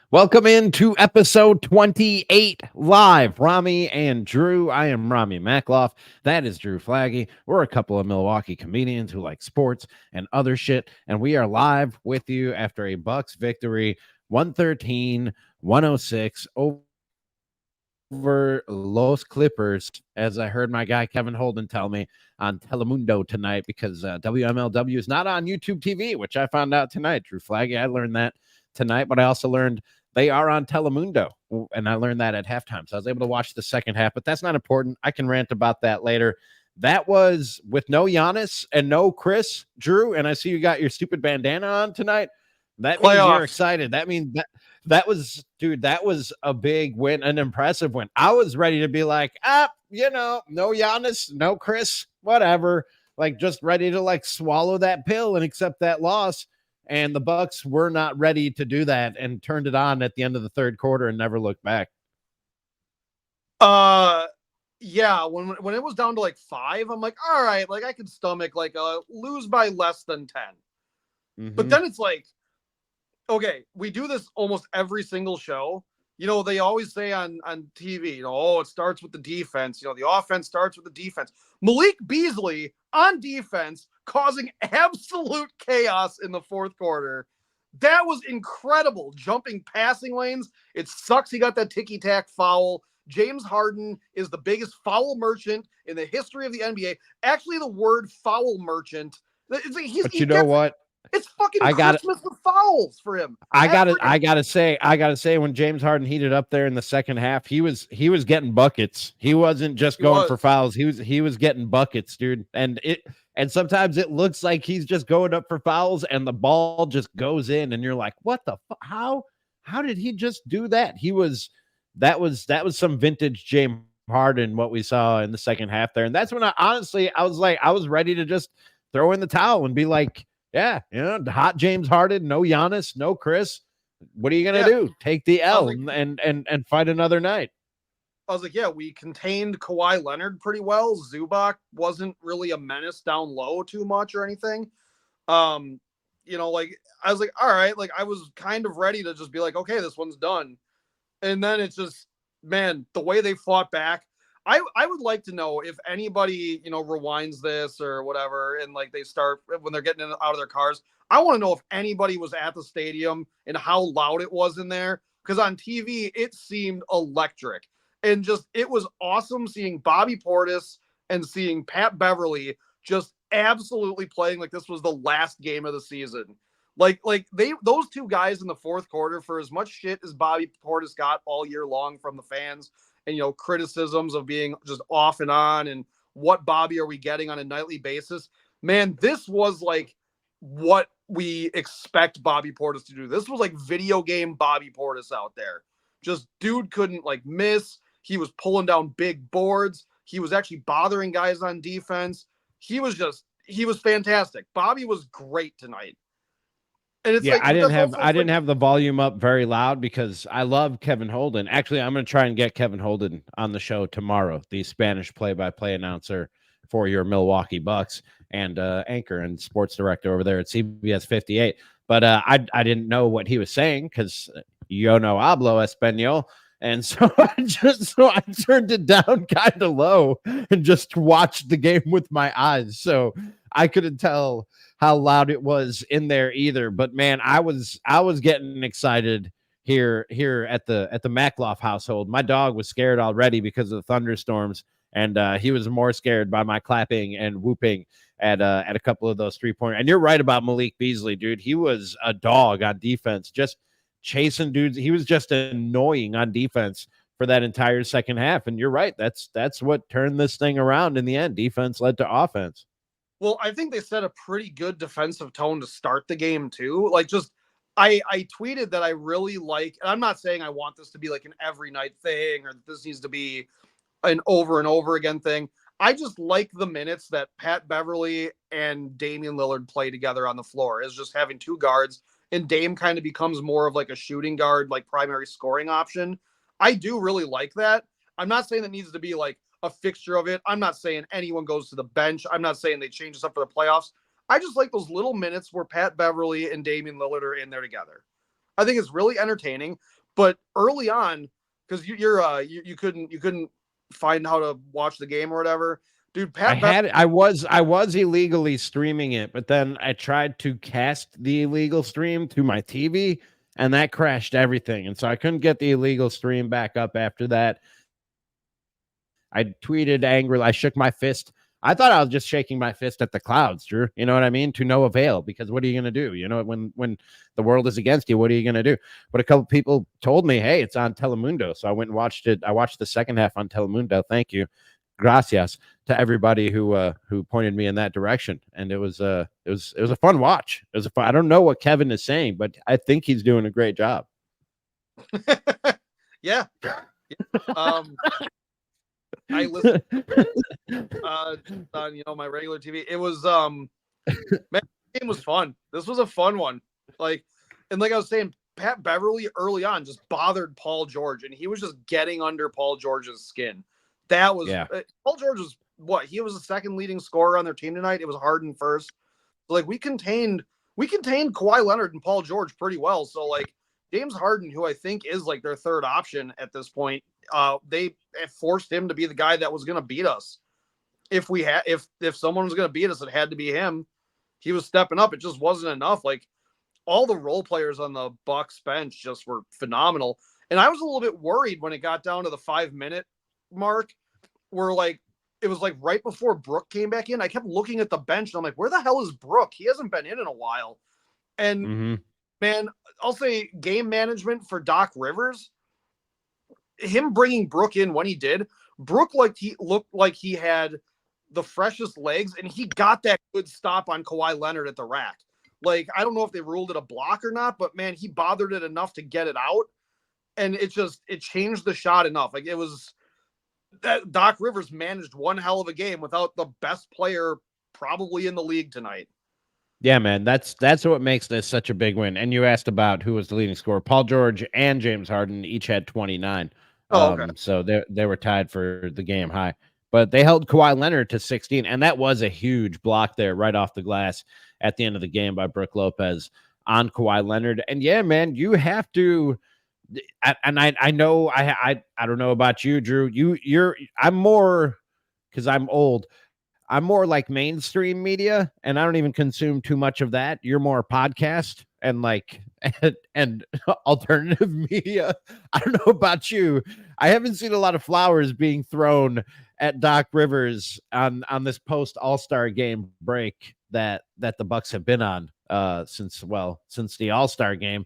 Welcome into episode 28 live. Ramie and Drew. I am Ramie Makloff. That is Drew Flaggy. We're a couple of Milwaukee comedians who like sports and other shit. And we are live with you after a Bucks victory 113-106 over Los Clippers, as I heard my guy Kevin Holden tell me on Telemundo tonight, because WMLW is not on YouTube TV, which I found out tonight. Drew Flaggy, I learned that tonight, but I also learned they are on Telemundo, and I learned that at halftime. So I was able to watch the second half, but that's not important. I can rant about that later. That was with no Giannis and no Khris, Drew, and I see you got your stupid bandana on tonight. That means you're Playoffs. excited. That means that was, dude, that was a big win, an impressive win. I was ready to be like, no Giannis, no Khris, whatever. Like, just ready to like swallow that pill and accept that loss. And the Bucks were not ready to do that and turned it on at the end of the third quarter and never looked back. Yeah, when it was down to like 5, I'm like, all right, like I could stomach like lose by less than 10. But then it's like, okay, we do this almost every single show. They always say on TV, oh, it starts with the defense. The offense starts with the defense. Malik Beasley on defense causing absolute chaos in the fourth quarter. That was incredible. Jumping passing lanes. It sucks he got that ticky-tack foul. James Harden is the biggest foul merchant in the history of the NBA. Actually, the word foul merchant. But you know what? It's fucking Christmas with fouls for him. I gotta say, when James Harden heated up there in the second half, he was getting buckets. He wasn't just going for fouls. He was getting buckets, dude. And sometimes it looks like he's just going up for fouls, and the ball just goes in, and you're like, what the how did he just do that? That was some vintage James Harden, what we saw in the second half there. And that's when I was ready to just throw in the towel and be like, yeah, hot James Harden, no Giannis, no Khris. What are you gonna do? Take the L and fight another night. I was like, yeah, we contained Kawhi Leonard pretty well. Zubac wasn't really a menace down low too much or anything. Like I was like, all right, like I was kind of ready to just be like, okay, this one's done. And then it's just, man, the way they fought back. I would like to know if anybody, rewinds this or whatever, and like they start when they're getting out of their cars. I want to know if anybody was at the stadium and how loud it was in there. Because on TV, it seemed electric. And just, it was awesome seeing Bobby Portis and seeing Pat Beverly just absolutely playing like this was the last game of the season. Like those two guys in the fourth quarter, for as much shit as Bobby Portis got all year long from the fans, and criticisms of being just off and on, and what Bobby are we getting on a nightly basis, man, this was like what we expect Bobby Portis to do. This was like video game Bobby Portis out there. Just dude couldn't like miss. He was pulling down big boards. He was actually bothering guys on defense. He was fantastic. Bobby was great tonight. And it's I didn't have the volume up very loud because I love Kevin Holden. Actually, I'm going to try and get Kevin Holden on the show tomorrow, the Spanish play-by-play announcer for your Milwaukee Bucks and anchor and sports director over there at CBS 58. But I didn't know what he was saying because yo no hablo español. And so I turned it down kind of low and just watched the game with my eyes. So I couldn't tell how loud it was in there either. But man, I was getting excited here at the Makloff household. My dog was scared already because of the thunderstorms, and he was more scared by my clapping and whooping at a couple of those 3-pointers. And you're right about Malik Beasley, dude. He was a dog on defense, just chasing dudes. He was just annoying on defense for that entire second half. And you're right. That's what turned this thing around in the end. Defense led to offense. Well, I think they set a pretty good defensive tone to start the game too. Like just I tweeted that I really like, and I'm not saying I want this to be like an every night thing or this needs to be an over and over again thing. I just like the minutes that Pat Beverly and Damian Lillard play together on the floor, is just having two guards, and Dame kind of becomes more of like a shooting guard, like primary scoring option. I do really like that. I'm not saying that needs to be like a fixture of it. I'm not saying anyone goes to the bench. I'm not saying they change this up for the playoffs. I just like those little minutes where Pat Beverly and Damian Lillard are in there together. I think it's really entertaining. But early on, because you couldn't find how to watch the game or whatever, dude. I was illegally streaming it, but then I tried to cast the illegal stream to my TV, and that crashed everything, and so I couldn't get the illegal stream back up after that. I tweeted angrily. I shook my fist. I thought I was just shaking my fist at the clouds, Drew. You know what I mean? To no avail, because what are you going to do? You know, when the world is against you, what are you going to do? But a couple people told me, hey, it's on Telemundo. So I went and watched it. I watched the second half on Telemundo. Thank you. Gracias to everybody who pointed me in that direction. And it was a fun watch. It was a fun, I don't know what Kevin is saying, but I think he's doing a great job. Yeah. I listened on my regular TV. It was man, the game was fun. This was a fun one. Like I was saying, Pat Beverly early on just bothered Paul George, and he was just getting under Paul George's skin. That was Paul George was what? He was the second leading scorer on their team tonight. It was Harden first. So, like we contained Kawhi Leonard and Paul George pretty well. So like James Harden, who I think is like their third option at this point, they forced him to be the guy that was going to beat us. If someone was going to beat us, it had to be him. He was stepping up. It just wasn't enough. Like all the role players on the Bucks bench just were phenomenal. And I was a little bit worried when it got down to the 5-minute mark, where like it was like right before Brook came back in. I kept looking at the bench and I'm like, where the hell is Brook? He hasn't been in a while. And man, I'll say game management for Doc Rivers. Him bringing Brook in when he did, Brook looked like he had the freshest legs, and he got that good stop on Kawhi Leonard at the rack. Like, I don't know if they ruled it a block or not, but man, he bothered it enough to get it out. And it changed the shot enough. Like it was that Doc Rivers managed one hell of a game without the best player probably in the league tonight. Yeah, man, that's what makes this such a big win. And you asked about who was the leading scorer. Paul George and James Harden each had 29. Oh, okay. So they were tied for the game high. But they held Kawhi Leonard to 16, and that was a huge block there right off the glass at the end of the game by Brook Lopez on Kawhi Leonard. And yeah, man, you have to. And I know I don't know about you, Drew. I'm more, because I'm old. I'm more like mainstream media, and I don't even consume too much of that. You're more podcast and like and alternative media. I don't know about you. I haven't seen a lot of flowers being thrown at Doc Rivers on this post All-Star game break that the Bucks have been on since the All-Star game,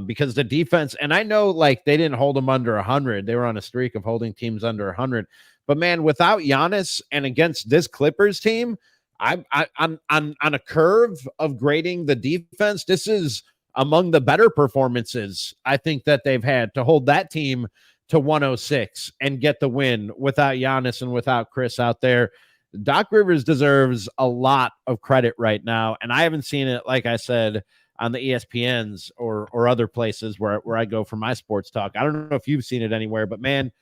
because the defense, and I know like they didn't hold them under 100. They were on a streak of holding teams under 100. But man, without Giannis and against this Clippers team, I'm on a curve of grading the defense. This is among the better performances I think that they've had to hold that team to 106 and get the win without Giannis and without Khris out there. Doc Rivers deserves a lot of credit right now, and I haven't seen it, like I said, on the ESPNs or other places where I go for my sports talk. I don't know if you've seen it anywhere, but man.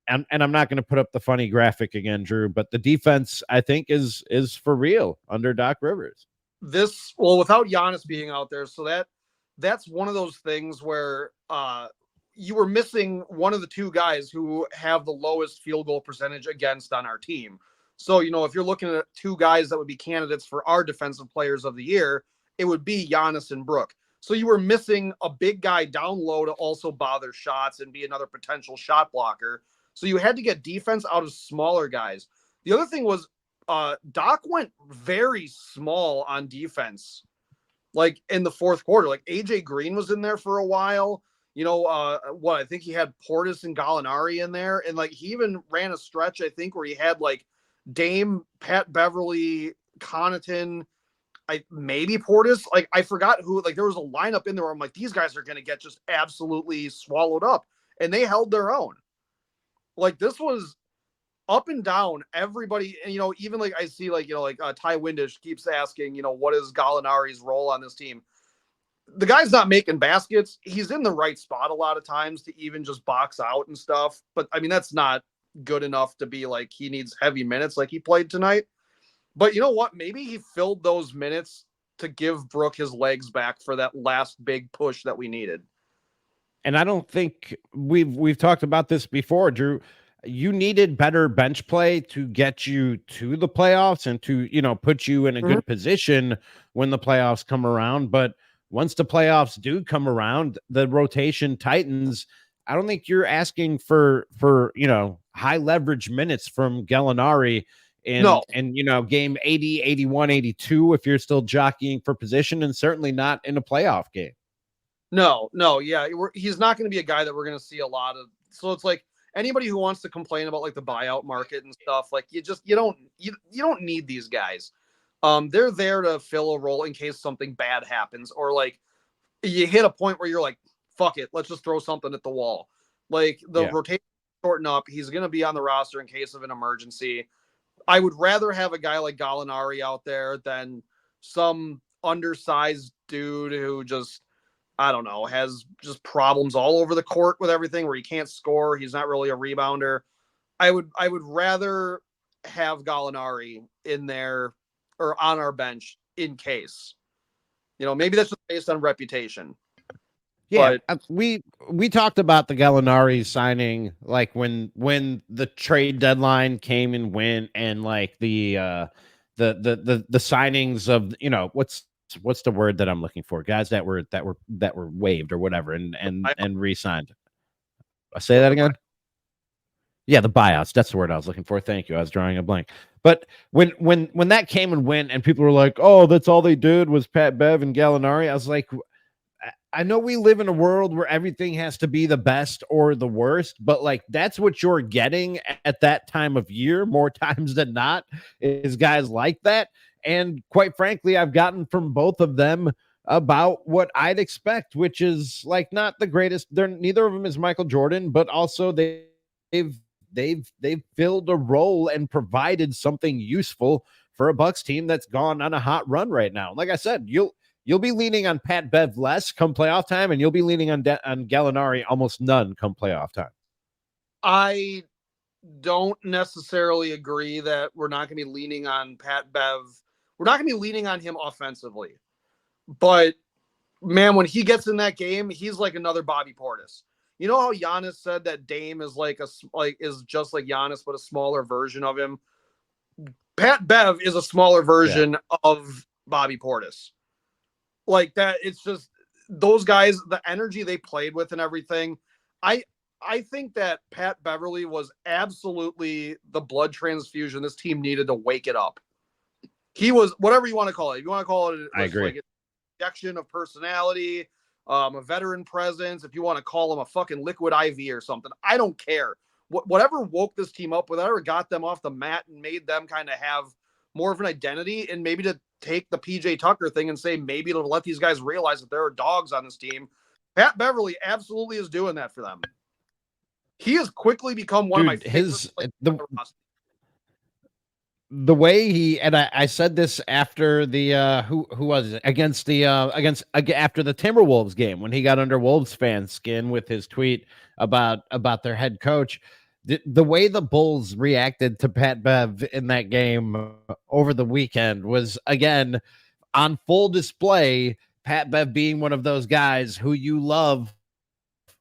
And I'm not going to put up the funny graphic again, Drew, but the defense, I think, is for real under Doc Rivers. Without Giannis being out there, so that's one of those things where you were missing one of the two guys who have the lowest field goal percentage against on our team. So, if you're looking at two guys that would be candidates for our defensive players of the year, it would be Giannis and Brook. So you were missing a big guy down low to also bother shots and be another potential shot blocker. So you had to get defense out of smaller guys. The other thing was Doc went very small on defense, like in the fourth quarter. Like AJ Green was in there for a while. I think he had Portis and Gallinari in there. And like he even ran a stretch, I think, where he had like Dame, Pat Beverly, Connaughton, maybe Portis. Like I forgot who, like there was a lineup in there where I'm like, these guys are going to get just absolutely swallowed up. And they held their own. Like this was up and down. Everybody, and even like I see like Ty Windish keeps asking, what is Gallinari's role on this team? The guy's not making baskets. He's in the right spot a lot of times to even just box out and stuff. But I mean, that's not good enough to be like he needs heavy minutes like he played tonight. But you know what? Maybe he filled those minutes to give Brook his legs back for that last big push that we needed. And I don't think we've talked about this before, Drew. You needed better bench play to get you to the playoffs and to, put you in a good position when the playoffs come around. But once the playoffs do come around, the rotation tightens. I don't think you're asking for high leverage minutes from Gallinari in game 80, 81, 82 if you're still jockeying for position, and certainly not in a playoff game. No, yeah, he's not going to be a guy that we're going to see a lot of. So it's like anybody who wants to complain about like the buyout market and stuff, like you don't need these guys. They're there to fill a role in case something bad happens, or like you hit a point where you're like, fuck it, let's just throw something at the wall. Like the rotation shorten up. He's going to be on the roster in case of an emergency. I would rather have a guy like Gallinari out there than some undersized dude who just, I don't know, has just problems all over the court with everything where he can't score. He's not really a rebounder. I would rather have Gallinari in there or on our bench in case. Maybe that's just based on reputation. Yeah, but we talked about the Gallinari signing like when the trade deadline came and went, and like the signings of what's the word that I'm looking for? Guys that were waived or whatever and re-signed. I say that again. Yeah, the buyouts. That's the word I was looking for. Thank you. I was drawing a blank. But when that came and went, and people were like, "Oh, that's all they did was Pat Bev and Gallinari," I was like, I know we live in a world where everything has to be the best or the worst, but like that's what you're getting at that time of year more times than not is guys like that. And quite frankly, I've gotten from both of them about what I'd expect, which is like not the greatest. Neither of them is Michael Jordan, but also they've filled a role and provided something useful for a Bucks team that's gone on a hot run right now. Like I said, you'll be leaning on Pat Bev less come playoff time, and you'll be leaning on Gallinari almost none come playoff time. I don't necessarily agree that we're not going to be leaning on Pat Bev. We're not going to be leaning on him offensively. But, man, when he gets in that game, he's like another Bobby Portis. You know how Giannis said that Dame is is just like Giannis, but a smaller version of him? Pat Bev is a smaller version of Bobby Portis. Like that, it's just those guys, the energy they played with and everything. I think that Pat Beverly was absolutely the blood transfusion this team needed to wake it up. He was, whatever you want to call it. If you want to call it, I agree. Like an injection of personality, a veteran presence. If you want to call him a fucking liquid IV or something, I don't care. Whatever woke this team up, whatever got them off the mat and made them kind of have more of an identity, and maybe to take the PJ Tucker thing and say maybe it'll let these guys realize that there are dogs on this team. Pat Beverly absolutely is doing that for them. He has quickly become one of my favorites. The way he, and I said this after the who was it against after the Timberwolves game when he got under Wolves fan skin with his tweet about their head coach. The way the Bulls reacted to Pat Bev in that game over the weekend was, again, on full display. Pat Bev being one of those guys who you love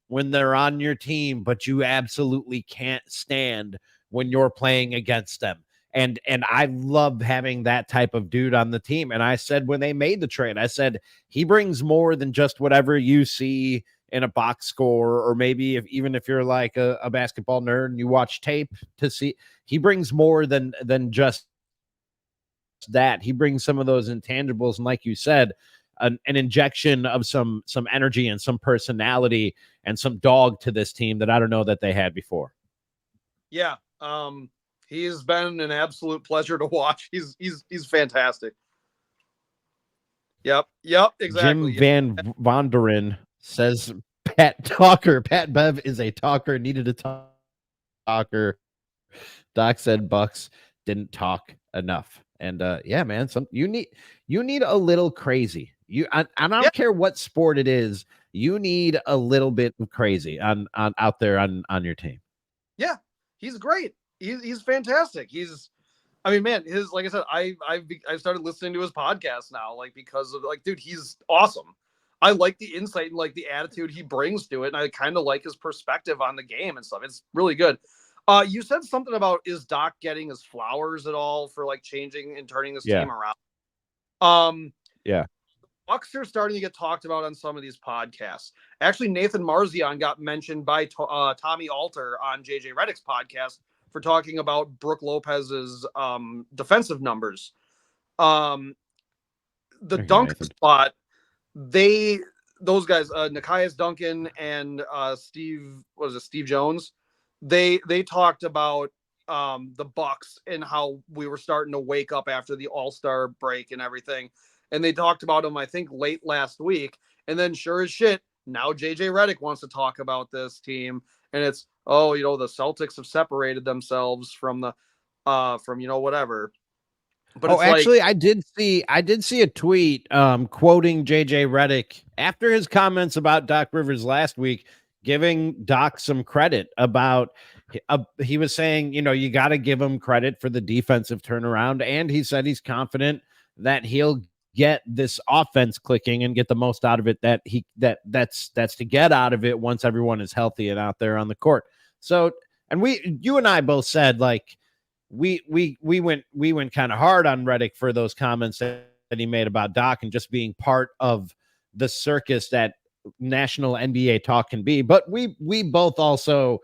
when they're on your team, but you absolutely can't stand when you're playing against them. And I love having that type of dude on the team. And I said when they made the trade, I said he brings more than just whatever you see in a box score, or maybe even if you're like a basketball nerd and you watch tape to see, he brings more than just that. He brings some of those intangibles, and like you said, an injection of some energy and some personality and some dog to this team that I don't know that they had before. Yeah, he's been an absolute pleasure to watch. He's fantastic. Yep, exactly. Jim Van Vonderen says Pat Bev is a talker, needed a talker. Doc said Bucks didn't talk enough. And yeah, man, you need a little crazy. I don't care what sport it is, you need a little bit of crazy on out there on your team. Yeah, he's great. He's fantastic. He's I mean, man, like I said, I started listening to his podcast now, like because of dude, he's awesome. I like the insight and like the attitude he brings to it, and I kind of like his perspective on the game and stuff. It's really good. You said something about, is Doc getting his flowers at all for like changing and turning this team around? Yeah. Bucks are starting to get talked about on some of these podcasts. Actually, Nathan Marzion got mentioned by Tommy Alter on JJ Redick's podcast for talking about Brooke Lopez's defensive numbers. The dunk spot, those guys, Nekias Duncan and Steve Jones, they talked about the Bucks and how we were starting to wake up after the All-Star break and everything. And they talked about him, I think, late last week. And then sure as shit, now JJ Redick wants to talk about this team. And it's, the Celtics have separated themselves from the whatever. But actually, I did see a tweet quoting JJ Redick after his comments about Doc Rivers last week, giving Doc some credit about he was saying, you got to give him credit for the defensive turnaround. And he said he's confident that he'll get this offense clicking and get the most out of it that's to get out of it once everyone is healthy and out there on the court. So, and you and I both said, like, we went kind of hard on Redick for those comments that he made about Doc and just being part of the circus that national NBA talk can be. But we both also,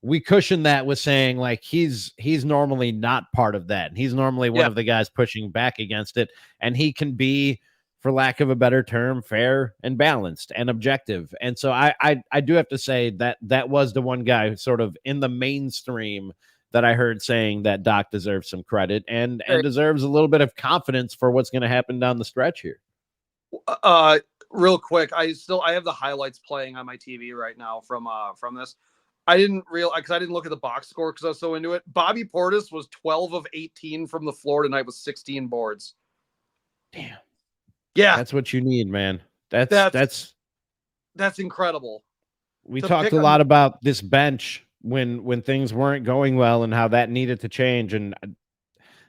we cushioned that with saying, like, he's normally not part of that. He's normally one of the guys pushing back against it. And he can be, for lack of a better term, fair and balanced and objective. And so I do have to say that was the one guy sort of in the mainstream that I heard saying that Doc deserves some credit and deserves a little bit of confidence for what's going to happen down the stretch here. Real quick, I have the highlights playing on my TV right now from this. I didn't realize, because I didn't look at the box score because I was so into it. Bobby Portis was 12 of 18 from the floor tonight with 16 boards. Damn. Yeah. That's what you need, man. That's incredible. We talked a lot about this bench when things weren't going well and how that needed to change. And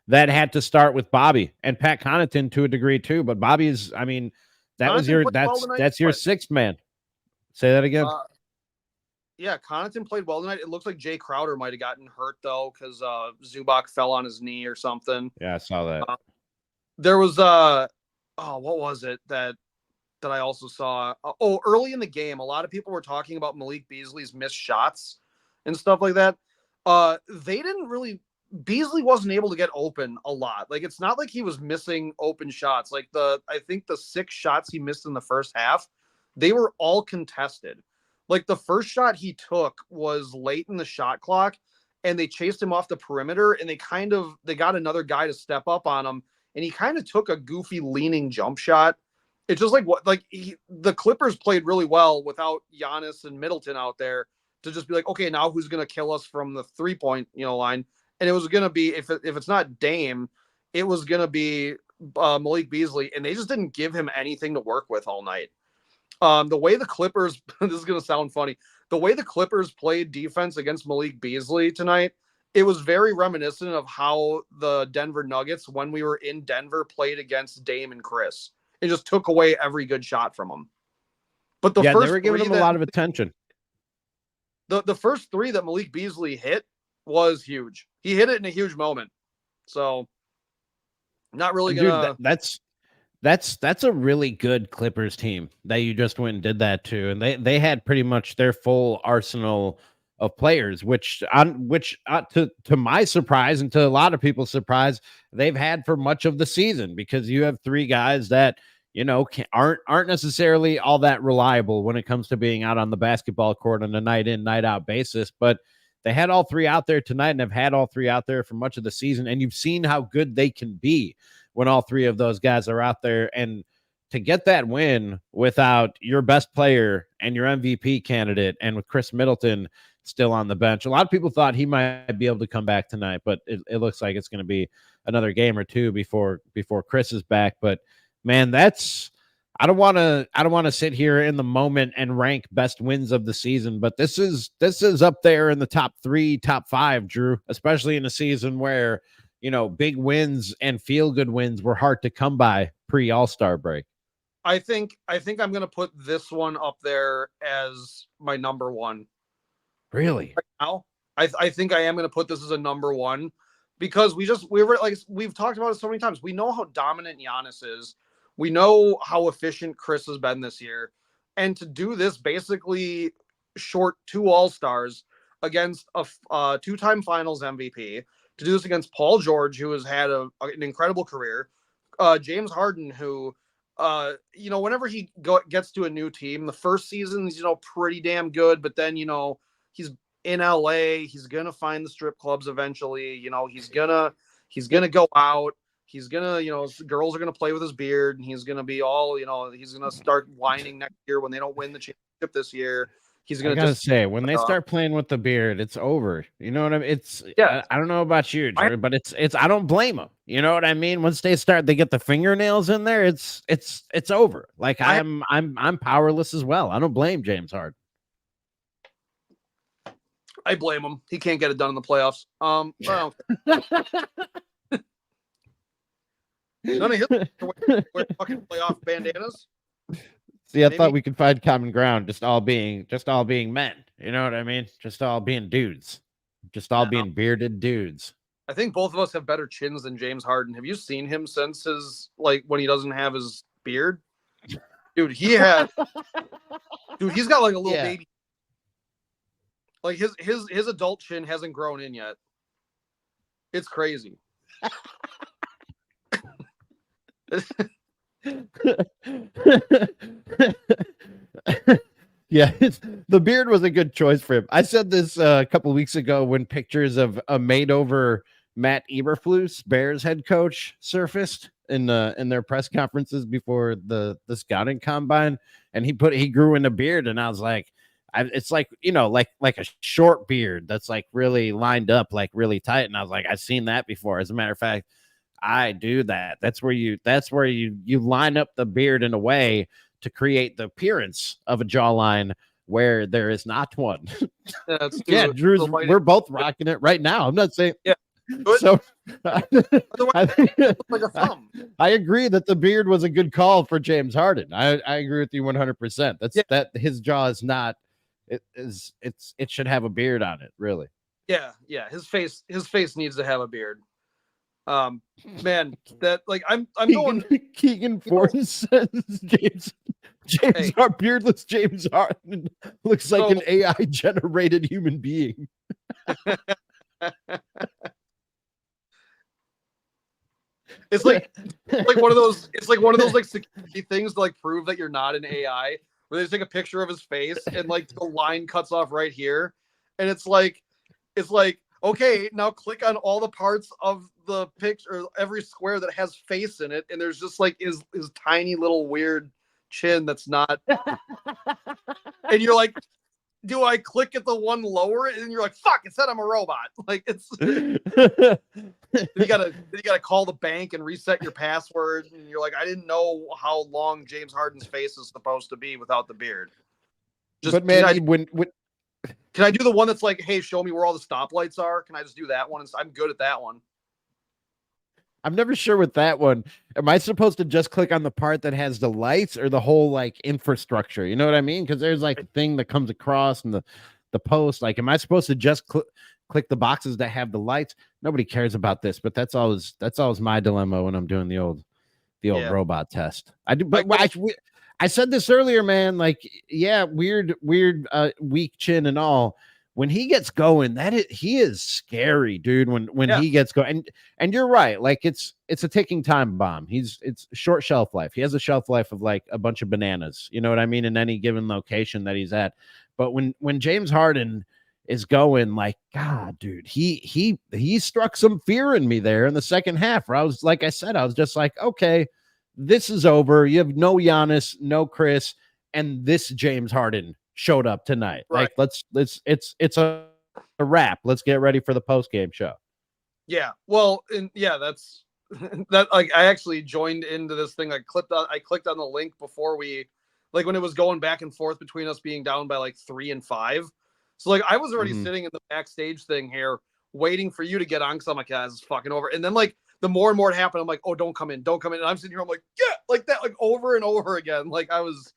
that had to start with Bobby and Pat Connaughton to a degree too. But Bobby's, I mean, that's your sixth man. Say that again. Yeah, Connaughton played well tonight. It looks like Jay Crowder might have gotten hurt though, because Zubac fell on his knee or something. Yeah, I saw that. There was what was it that I also saw? Early in the game, a lot of people were talking about Malik Beasley's missed shots and stuff like that. They didn't really. Beasley wasn't able to get open a lot. Like, it's not like he was missing open shots. Like I think the 6 shots he missed in the first half, they were all contested. Like, the first shot he took was late in the shot clock, and they chased him off the perimeter, and they got another guy to step up on him, and he kind of took a goofy leaning jump shot. It's just the Clippers played really well without Giannis and Middleton out there to just be like, okay, now who's going to kill us from the 3-point line? And it was going to be, if it's not Dame, it was going to be Malik Beasley, and they just didn't give him anything to work with all night. The way the Clippers, this is going to sound funny, the way the Clippers played defense against Malik Beasley tonight, it was very reminiscent of how the Denver Nuggets, when we were in Denver, played against Dame and Khris. It just took away every good shot from them. But they were giving him a lot of attention. The first 3 that Malik Beasley hit was huge. He hit it in a huge moment. So, not really gonna. That's a really good Clippers team that you just went and did that to, and they had pretty much their full arsenal of players, which to my surprise and to a lot of people's surprise, they've had for much of the season, because you have 3 guys that aren't necessarily all that reliable when it comes to being out on the basketball court on a night in, night out basis, but they had all 3 out there tonight and have had all 3 out there for much of the season. And you've seen how good they can be when all 3 of those guys are out there. And to get that win without your best player and your MVP candidate, and with Khris Middleton still on the bench, a lot of people thought he might be able to come back tonight, but it looks like it's going to be another game or 2 before Khris is back. But man, I don't want to sit here in the moment and rank best wins of the season, but this is up there in the top 3, top 5, Drew, especially in a season where, big wins and feel good wins were hard to come by pre All-Star break. I think I'm going to put this one up there as my number one. Really? Right now, I think I am going to put this as a number one because we've talked about it so many times. We know how dominant Giannis is. We know how efficient Khris has been this year. And to do this basically short 2 All-Stars against a 2-time finals MVP, to do this against Paul George, who has had an incredible career, James Harden, who whenever he gets to a new team, the first season's, pretty damn good, but then, he's in LA, he's going to find the strip clubs eventually, he's going to go out, he's going to, girls are going to play with his beard, and he's going to be all, he's going to start whining next year when they don't win the championship this year. He's going to say, when they start playing with the beard, it's over. You know what I mean? I don't know about you, Jared, but it's I don't blame them. You know what I mean? Once they get the fingernails in there, it's over. Like I'm powerless as well. I don't blame James Harden. I blame him. He can't get it done in the playoffs. None of his wear fucking playoff bandanas. See, I thought we could find common ground, just all being men. You know what I mean? Just all being dudes, just all being bearded dudes. I think both of us have better chins than James Harden. Have you seen him since his when he doesn't have his beard? Dude, he's got like a little baby. Like his adult chin hasn't grown in yet. It's crazy. Yeah, the beard was a good choice for him. I said this a couple of weeks ago when pictures of a made over Matt Eberflus, Bears head coach, surfaced in their press conferences before the scouting combine, and he grew in a beard, and I was like, it's like like a short beard that's like really lined up, like really tight, and I was like, I've seen that before. As a matter of fact, I do that. That's where you line up the beard in a way to create the appearance of a jawline where there is not one. Yeah, Drew's, we're both rocking it right now. I'm not saying so. I agree that the beard was a good call for James Harden. I agree with you 100%. That his jaw is not. It should have a beard on it, really. Yeah. His face needs to have a beard. Man, that I'm going. Keegan Ford says James our beardless James Harden looks like an AI generated human being. It's like one of those. It's like one of those security things to prove that you're not an AI. Where they just take a picture of his face and the line cuts off right here, and it's like, okay, now click on all the parts of the picture, every square that has face in it, and there's just his tiny little weird chin that's not. And you're like, do I click at the one lower? And you're like, fuck, it said I'm a robot. It's. you gotta call the bank and reset your password, and you're like, I didn't know how long James Harden's face is supposed to be without the beard. But man, can I do the one that's like, hey, show me where all the stoplights are? Can I just do that one? I'm good at that one. I'm never sure with that one. Am I supposed to just click on the part that has the lights or the whole infrastructure? You know what I mean? Because there's a thing that comes across and the post. Am I supposed to just click the boxes that have the lights? Nobody cares about this, but that's always my dilemma when I'm doing the old robot test. I do, but I said this earlier, man. Weird, weak chin and all. When he gets going, he is scary, dude. When he gets going, and you're right. It's a ticking time bomb. It's short shelf life. He has a shelf life of a bunch of bananas. You know what I mean? In any given location that he's at. But when James Harden is going, God, dude, he struck some fear in me there in the second half. Where I was I said, I was just like, okay, this is over. You have no Giannis, no Khris, and this James Harden showed up tonight. Right. It's a wrap. Let's get ready for the post game show. Yeah. Well, and that's that. I actually joined into this thing. I clicked on the link before we, when it was going back and forth between us being down by 3 and 5. So I was already sitting in the backstage thing here waiting for you to get on because I'm like, yeah, this is fucking over. And then like the more and more it happened, I'm like, oh, don't come in. And I'm sitting here, I'm like, yeah, like that, like over and over again. Like I was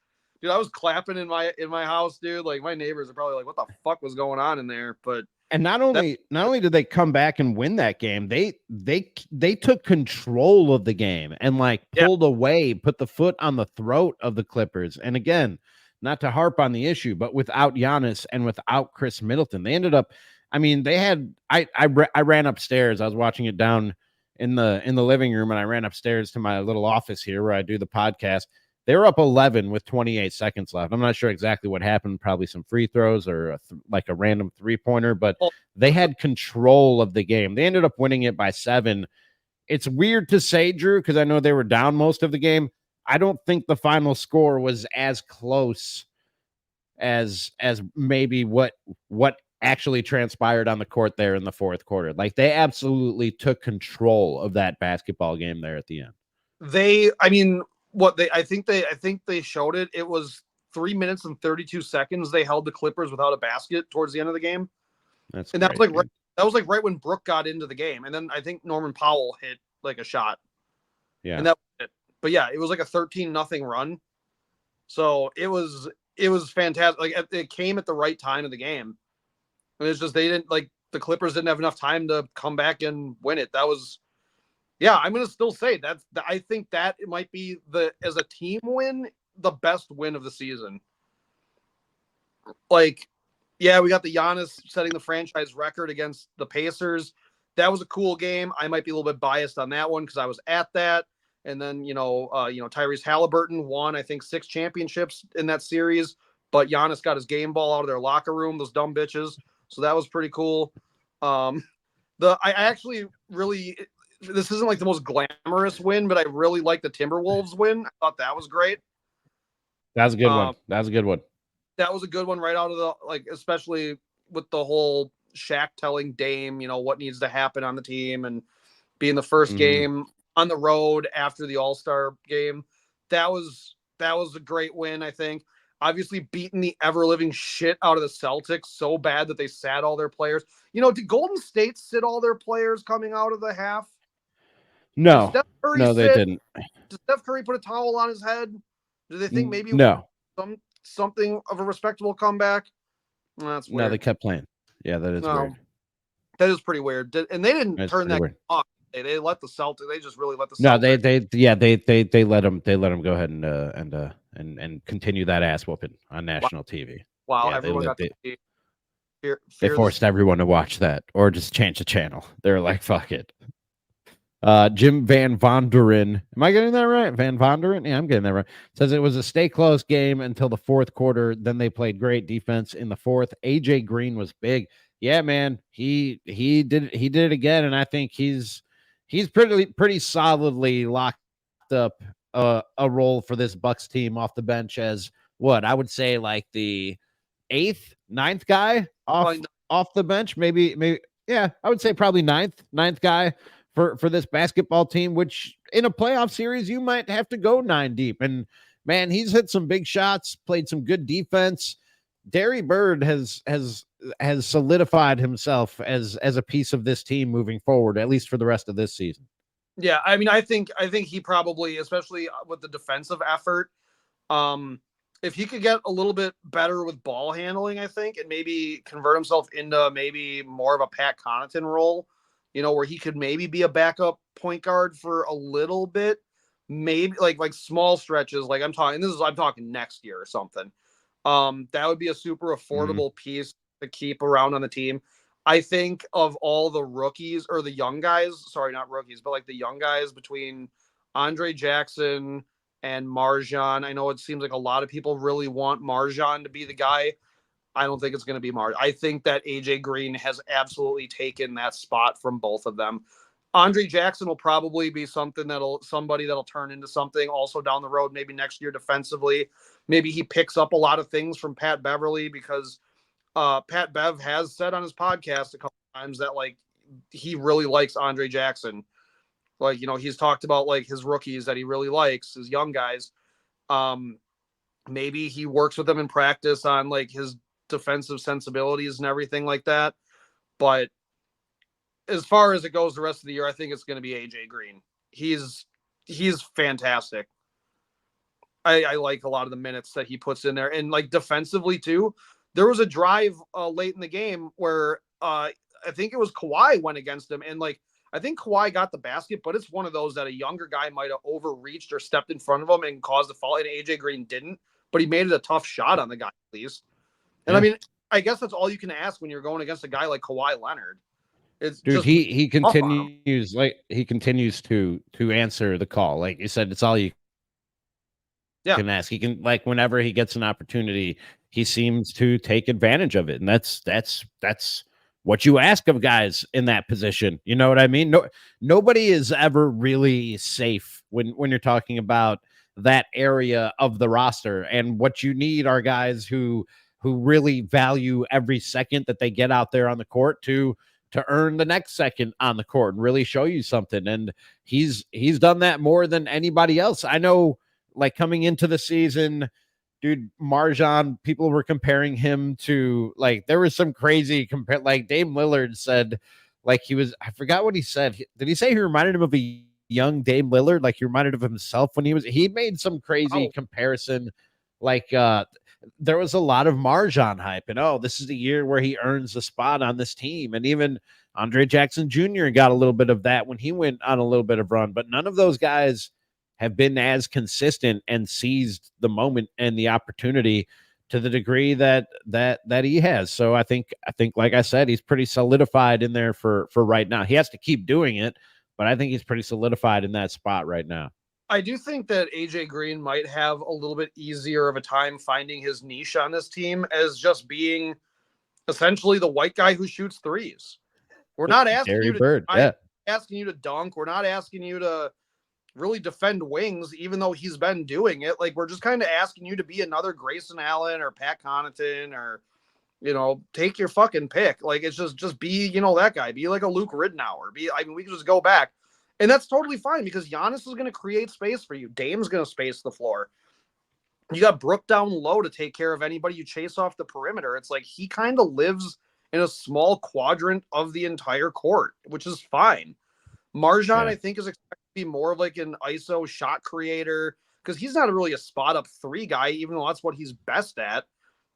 clapping in my house, dude. Like my neighbors are probably like, what the fuck was going on in there? But and not only did they come back and win that game, they took control of the game and like pulled away, put the foot on the throat of the Clippers. And again, not to harp on the issue, but without Giannis and without Khris Middleton, they ended up. I mean, they had. I ran upstairs. I was watching it down in the living room, and I ran upstairs to my little office here where I do the podcast. They were up 11 with 28 seconds left. I'm not sure exactly what happened. Probably some free throws or like a random 3-pointer, but they had control of the game. They ended up winning it by 7. It's weird to say, Drew, because I know they were down most of the game. I don't think the final score was as close as maybe what actually transpired on the court there in the fourth quarter. Like they absolutely took control of that basketball game there at the end. I think they showed it. It was 3 minutes and 32 seconds. They held the Clippers without a basket towards the end of the game. That was like right when Brooke got into the game. And then I think Norman Powell hit like a shot. Yeah. And that was it. But yeah, it was like a 13-0 run. So it was fantastic. Like it came at the right time of the game. And it's just the Clippers didn't have enough time to come back and win it. That was, yeah, I'm gonna still say I think that it might be as a team win, the best win of the season. Like, yeah, we got the Giannis setting the franchise record against the Pacers. That was a cool game. I might be a little bit biased on that one because I was at that. And then Tyrese Halliburton won, I think, 6 championships in that series. But Giannis got his game ball out of their locker room, those dumb bitches. So that was pretty cool. I actually really, this isn't like the most glamorous win, but I really like the Timberwolves win. I thought that was great. That was a good one. That was a good one. That was a good one right out of the, especially with the whole Shaq telling Dame, what needs to happen on the team and being the first game on the road after the All-Star game. That was a great win, I think. Obviously beating the ever-living shit out of the Celtics so bad that they sat all their players. Did Golden State sit all their players coming out of the half? No. They didn't. Did Steph Curry put a towel on his head? Do they think maybe something of a respectable comeback? That's weird. No, they kept playing. Yeah, that is weird. That is pretty weird. And they didn't turn that off. They let the Celtics. They just really let the Celtics. No, they let them go ahead and continue that ass whooping on national TV. Wow, yeah, everyone got to see. They forced everyone to watch that or just change the channel. They're like, fuck it. Jim Van Vonderen. Am I getting that right? Van Vonderen? Yeah, I'm getting that right. Says it was a stay close game until the fourth quarter. Then they played great defense in the fourth. AJ Green was big. Yeah, man. He did it again, and I think he's pretty solidly locked up a role for this Bucks team off the bench as what I would say like the 8th, 9th guy off the bench. Maybe yeah, I would say probably 9th guy for this basketball team, which in a playoff series you might have to go 9 deep. And man, he's hit some big shots, played some good defense. Derry Bird has solidified himself as a piece of this team moving forward, at least for the rest of this season. Yeah, I mean, I think he probably, especially with the defensive effort, if he could get a little bit better with ball handling, I think, and maybe convert himself into maybe more of a Pat Connaughton role, where he could maybe be a backup point guard for a little bit, maybe like small stretches. Like I'm talking next year or something. That would be a super affordable piece to keep around on the team. I think of all the rookies or the young guys, sorry, not rookies, but like the young guys between Andre Jackson and MarJon. I know it seems like a lot of people really want MarJon to be the guy. I don't think it's going to be MarJon. I think that AJ Green has absolutely taken that spot from both of them. Andre Jackson will probably be somebody that'll turn into something also down the road, maybe next year defensively. Maybe he picks up a lot of things from Pat Beverly because Pat Bev has said on his podcast a couple times that like he really likes Andre Jackson. Like, he's talked about like his rookies that he really likes, his young guys. Maybe he works with them in practice on like his defensive sensibilities and everything like that. But as far as it goes the rest of the year, I think it's going to be AJ Green. He's fantastic. I like a lot of the minutes that he puts in there, and like defensively too. There was a drive late in the game where I think it was Kawhi went against him, and like I think Kawhi got the basket, but it's one of those that a younger guy might have overreached or stepped in front of him and caused a foul, and AJ Green didn't, but he made it a tough shot on the guy at least. And yeah. I mean, I guess that's all you can ask when you're going against a guy like Kawhi Leonard. It's dude, he continues to answer the call. Like you said, it's all you can ask. He can, like, whenever he gets an opportunity, he seems to take advantage of it. And that's what you ask of guys in that position. You know what I mean? Nobody is ever really safe when you're talking about that area of the roster. And what you need are guys who really value every second that they get out there on the court to earn the next second on the court and really show you something. And he's done that more than anybody else. I know, like, coming into the season, dude, MarJon, people were comparing him to, like, there was some crazy like Dame Lillard said, like, he was, I forgot what he said. Did he say he reminded him of a young Dame Lillard? Like, he reminded of himself when he made some crazy comparison. Like, there was a lot of MarJon hype, and this is the year where he earns a spot on this team. And even Andre Jackson Jr. got a little bit of that when he went on a little bit of run, but none of those guys have been as consistent and seized the moment and the opportunity to the degree that he has. So I think, like I said, he's pretty solidified in there for right now. He has to keep doing it, but I think he's pretty solidified in that spot right now. I do think that AJ Green might have a little bit easier of a time finding his niche on this team as just being essentially the white guy who shoots threes. We're not asking you to asking you to dunk. We're not asking you to really defend wings, even though he's been doing it. Like, we're just kind of asking you to be another Grayson Allen or Pat Connaughton, or, you know, take your fucking pick. Like, it's just be, you know, that guy. Be like a Luke Ridnour. I mean, we can just go back. And that's totally fine because Giannis is going to create space for you. Dame's going to space the floor. You got Brook down low to take care of anybody you chase off the perimeter. It's like he kind of lives in a small quadrant of the entire court, which is fine. MarJon, I think, is expected to be more of like an ISO shot creator because he's not really a spot up three guy, even though that's what he's best at.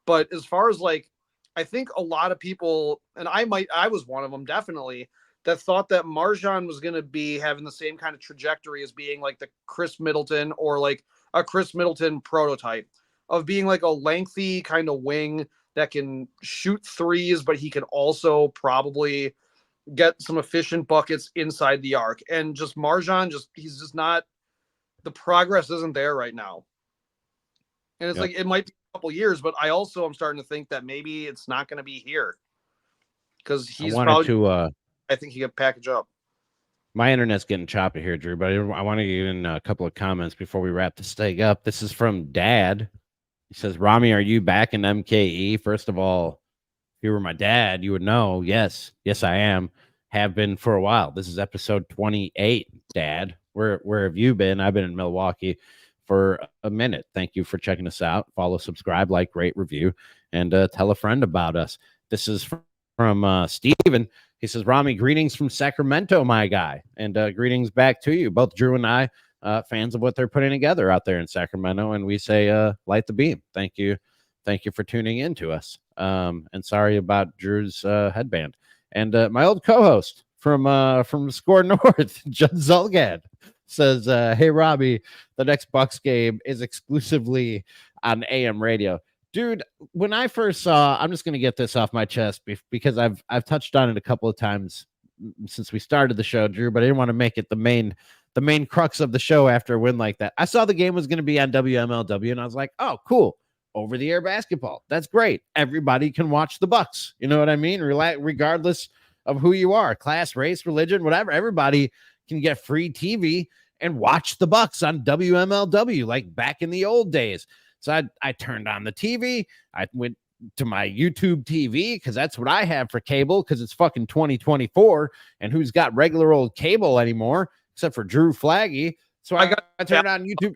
But as far as, like, I think a lot of people, and I was one of them definitely, that thought that MarJon was going to be having the same kind of trajectory as being like the Chris Middleton or like a Chris Middleton prototype of being like a lengthy kind of wing that can shoot threes, but he can also probably get some efficient buckets inside the arc. And just MarJon, he's just not, the progress isn't there right now. And it's like, it might be a couple years, but I also am starting to think that maybe it's not going to be here because he's I think he could package up. My internet's getting choppy here, Drew, but I want to get in a couple of comments before we wrap this thing up. This is from Dad. He says, Ramie, are you back in MKE? First of all, if you were my dad, you would know. Yes, I am. Have been for a while. This is episode 28, Dad. Where have you been? I've been in Milwaukee for a minute. Thank you for checking us out. Follow, subscribe, like, rate, review, and tell a friend about us. This is from Steven. He says, Ramie, greetings from Sacramento, my guy. And greetings back to you. Both Drew and I, fans of what they're putting together out there in Sacramento. And we say, light the beam. Thank you. Thank you for tuning in to us. And sorry about Drew's headband. And my old co-host from Score North, Judd Zulgad, says, hey, Robbie, the next Bucks game is exclusively on AM radio. Dude, when I first saw, I'm just going to get this off my chest because I've touched on it a couple of times since we started the show, Drew, but I didn't want to make it the main crux of the show after a win like that. I saw the game was going to be on WMLW, and I was like, oh, cool. Over-the-air basketball. That's great. Everybody can watch the Bucks. You know what I mean? Regardless of who you are, class, race, religion, whatever. Everybody can get free TV and watch the Bucks on WMLW like back in the old days. So I turned on the TV. I went to my YouTube TV because that's what I have for cable because it's fucking 2024. And who's got regular old cable anymore except for Drew Flaggy? So I turned on YouTube.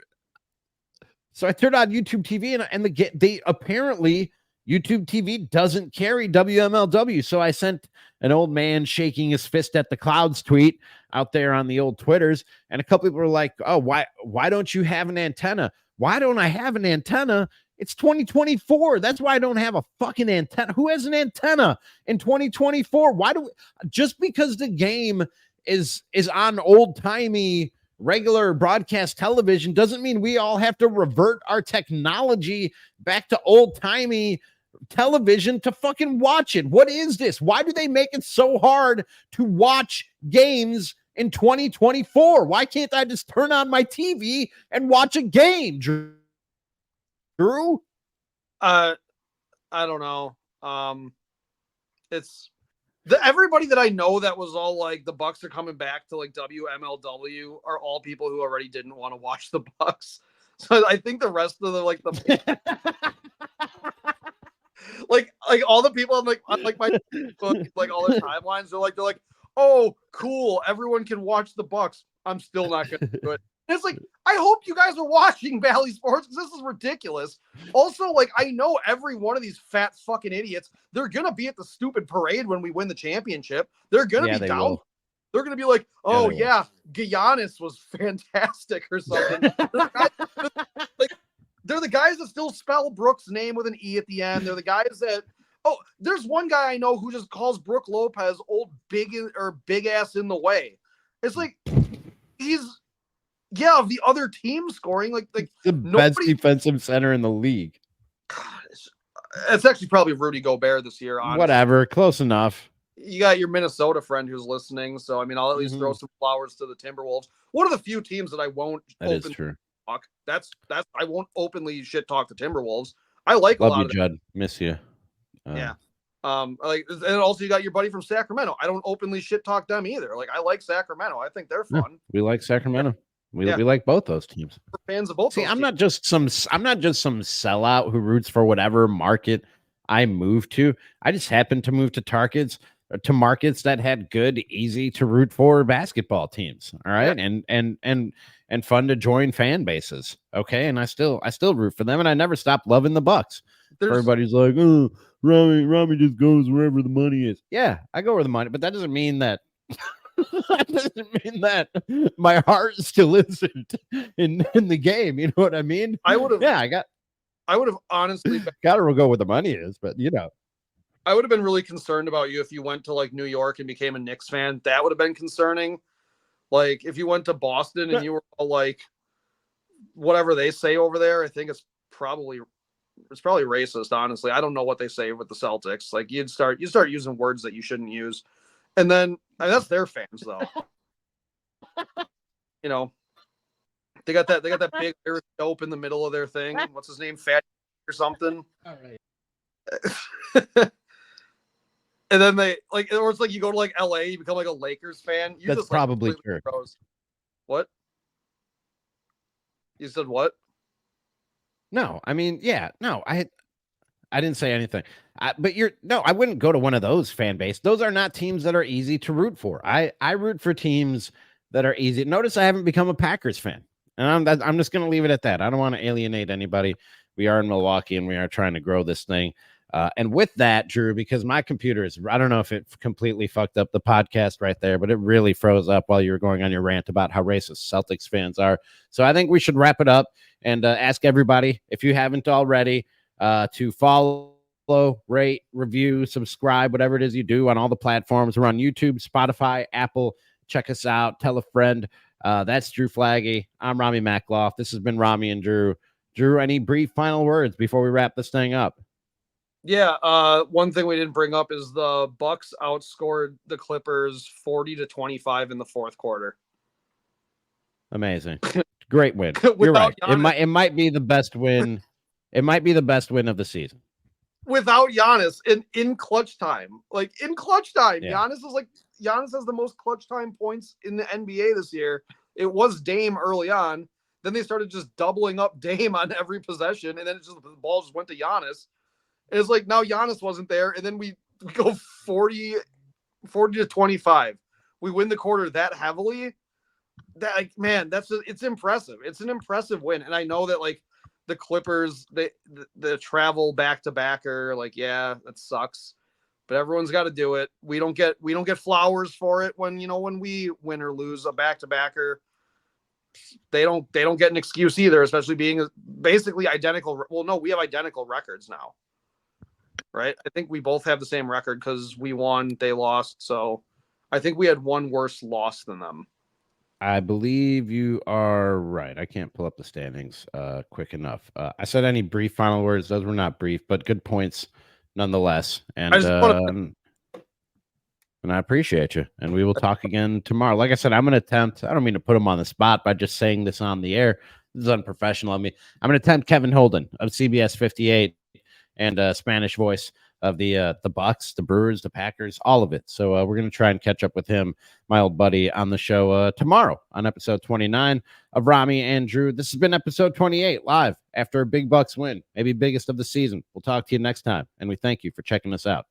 So I turned on YouTube TV and they apparently YouTube TV doesn't carry WMLW. So I sent an old man shaking his fist at the clouds tweet out there on the old Twitters. And a couple people were like, oh, why don't you have an antenna? Why don't I have an antenna? It's 2024. That's why I don't have a fucking antenna. Who has an antenna in 2024? Just because the game is on old-timey regular broadcast television doesn't mean we all have to revert our technology back to old-timey television to fucking watch it. What is this? Why do they make it so hard to watch games in 2024? Why can't I just turn on my TV and watch a game, Drew? I don't know. It's everybody that I know that was all like the Bucks are coming back to like WMLW are all people who already didn't want to watch the Bucks. So I think the rest of the like like all the people on like my Facebook, like all their timelines, they're like, oh, cool, everyone can watch the Bucks. I'm still not gonna do it. And it's like, I hope you guys are watching Valley Sports because this is ridiculous. Also, like, I know every one of these fat fucking idiots, they're gonna be at the stupid parade when we win the championship. They're gonna be down. Will. They're gonna be like, oh yeah, Giannis was fantastic or something. They're the guys that still spell Brooks' name with an E at the end. They're the guys that, oh, there's one guy I know who just calls Brooke Lopez old big ass in the way. It's like, he's, yeah, of the other team scoring, like the best defensive center in the league. God, it's actually probably Rudy Gobert this year. Honestly. Whatever, close enough. You got your Minnesota friend who's listening, so I mean, I'll at least throw some flowers to the Timberwolves. One of the few teams that I won't. That is true. Talk. That's I won't openly shit talk the Timberwolves. I like love a lot you, of Judd. Miss you. Yeah. Like, and also you got your buddy from Sacramento. I don't openly shit talk them either. Like, I like Sacramento. I think they're fun. Yeah, we like Sacramento. We like both those teams. We're fans of both. See, I'm not just some sellout who roots for whatever market I move to. I just happened to move to markets that had good, easy to root for basketball teams. All right. Yeah. And fun to join fan bases. Okay. And I still root for them, and I never stopped loving the Bucks. Everybody's like, oh, Ramie just goes wherever the money is. Yeah, I go where the money, but that doesn't mean that my heart still isn't in the game. You know what I mean? I would have honestly gotta go where the money is, but you know. I would have been really concerned about you if you went to like New York and became a Knicks fan. That would have been concerning. Like if you went to Boston and you were all like whatever they say over there, I think it's probably racist, honestly. I don't know what they say with the Celtics. Like you start using words that you shouldn't use. And then that's their fans though. You know, they got that big dope in the middle of their thing. What's his name? Fat or something. All right. And then they like, or it's like you go to like LA, you become like a Lakers fan. That's just probably true. What? You said what? No, I mean, yeah, no, I didn't say anything. But I wouldn't go to one of those fan base. Those are not teams that are easy to root for. I root for teams that are easy. Notice I haven't become a Packers fan, and I'm just going to leave it at that. I don't want to alienate anybody. We are in Milwaukee, and we are trying to grow this thing. And with that, Drew, because my computer I don't know if it completely fucked up the podcast right there, but it really froze up while you were going on your rant about how racist Celtics fans are. So I think we should wrap it up and ask everybody, if you haven't already, to follow, rate, review, subscribe, whatever it is you do on all the platforms. We're on YouTube, Spotify, Apple. Check us out. Tell a friend. That's Drew Flaggy. I'm Ramie Makloff. This has been Ramie and Drew. Drew, any brief final words before we wrap this thing up? Yeah, one thing we didn't bring up is the Bucks outscored the Clippers 40-25 in the fourth quarter. Amazing. Great win. You're right. Giannis. It might be the best win. It might be the best win of the season. Without Giannis in clutch time. Like in clutch time. Yeah. Giannis has the most clutch time points in the NBA this year. It was Dame early on. Then they started just doubling up Dame on every possession, and then the ball just went to Giannis. And it's like now Giannis wasn't there, and then we go 40-25. We win the quarter that heavily. That, like, man, it's impressive. It's an impressive win. And I know that, like, the Clippers, the travel back to backer, like, yeah, that sucks. But everyone's got to do it. We don't get flowers for it when we win or lose a back to backer. They don't get an excuse either, especially being basically identical. Well, no, we have identical records now, right? I think we both have the same record because we won, they lost. So I think we had one worse loss than them. I believe you are right. I can't pull up the standings quick enough. I said any brief final words. Those were not brief, but good points nonetheless. And and I appreciate you. And we will talk again tomorrow. Like I said, I'm going to attempt. I don't mean to put him on the spot by just saying this on the air. This is unprofessional of me. I'm going to attempt Kevin Holden of CBS 58 and Spanish voice of the Bucks, the Brewers, the Packers, all of it. So we're going to try and catch up with him, my old buddy, on the show tomorrow on episode 29 of Ramie and Drew. This has been episode 28 live after a big Bucks win, maybe biggest of the season. We'll talk to you next time, and we thank you for checking us out.